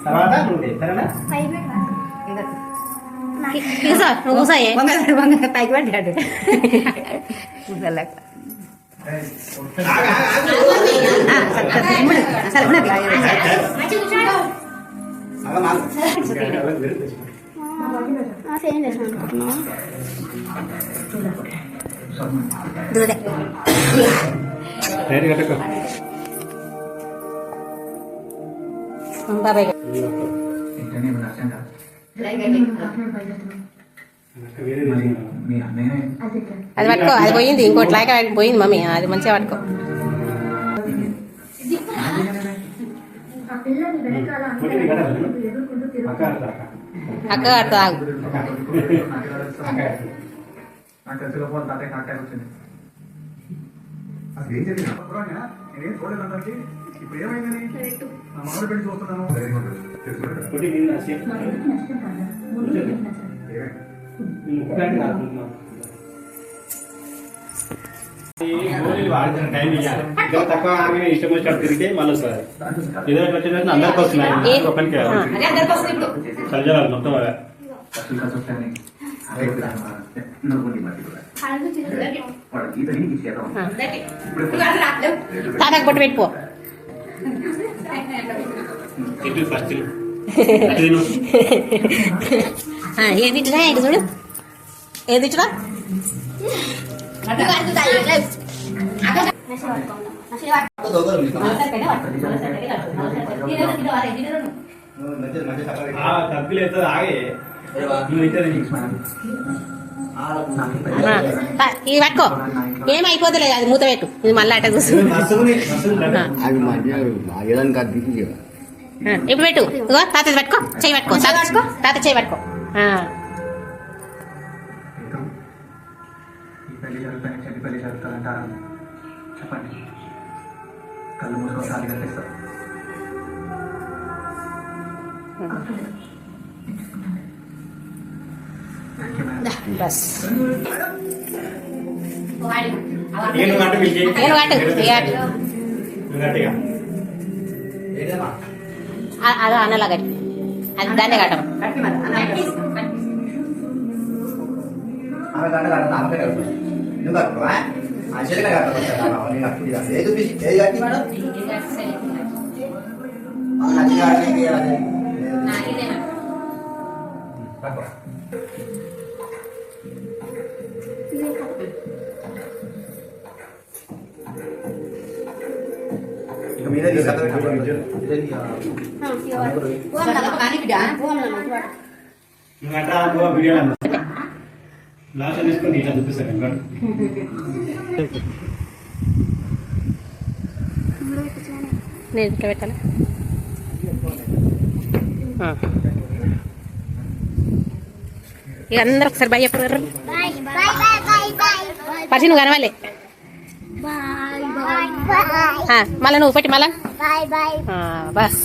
తర్వాత నువ్వు సరేనా పైకి పడ్డాడు బాబాయ్ అది పట్టుకో, అది పోయింది ఇంకోటి లాగా పోయింది మమ్మీ, అది మంచిగా పట్టుకో. అక్క ఆడుతా ఇప్పుడు ఏమైందని మామిడి పెళ్లి చూస్తున్నాను. టైం ఇవ్వాలి, తక్కువ ఇష్టం వచ్చినట్టు తిరిగితే మళ్ళీ వస్తుంది. ఇదే వచ్చిన అందరికి వస్తున్నాయి, ఒకరికి చదివాలి మొత్తం. తాతకు పొట్టు పెట్టుకో. ఏది ఇచ్చినా ఇటు చూడు, ఏది ఇచ్చినా తగ్గులేదు ఆగే ఇది పట్టుకో, ఏమైపోతలేదు, అది మూత పెట్టు. ఇది మళ్ళీ అట్ట చూసి ఇప్పుడు పెట్టు. ఇగో తాత పట్టుకో, చెయ్యి పట్టుకో, తాత చెయ్యి పట్టుకో. చెప్పండి, కళ్ళు మూసుకోసారి కనిపిస్తారు. బస్ అదో అన్నలా గట్టి, అది దాన్నే కట్టం. లాస్ట్ తీసుకొని ఇట్లా చూపిస్తాను. నేను ఇట్లా పెట్టాలి. ఇక అందరూ ఒకసారి బాయ్ చెప్పారు. పచ్చి నువ్వు కనవాలి, మళ్ళీ నువ్వు పెట్టి మళ్ళా బస్.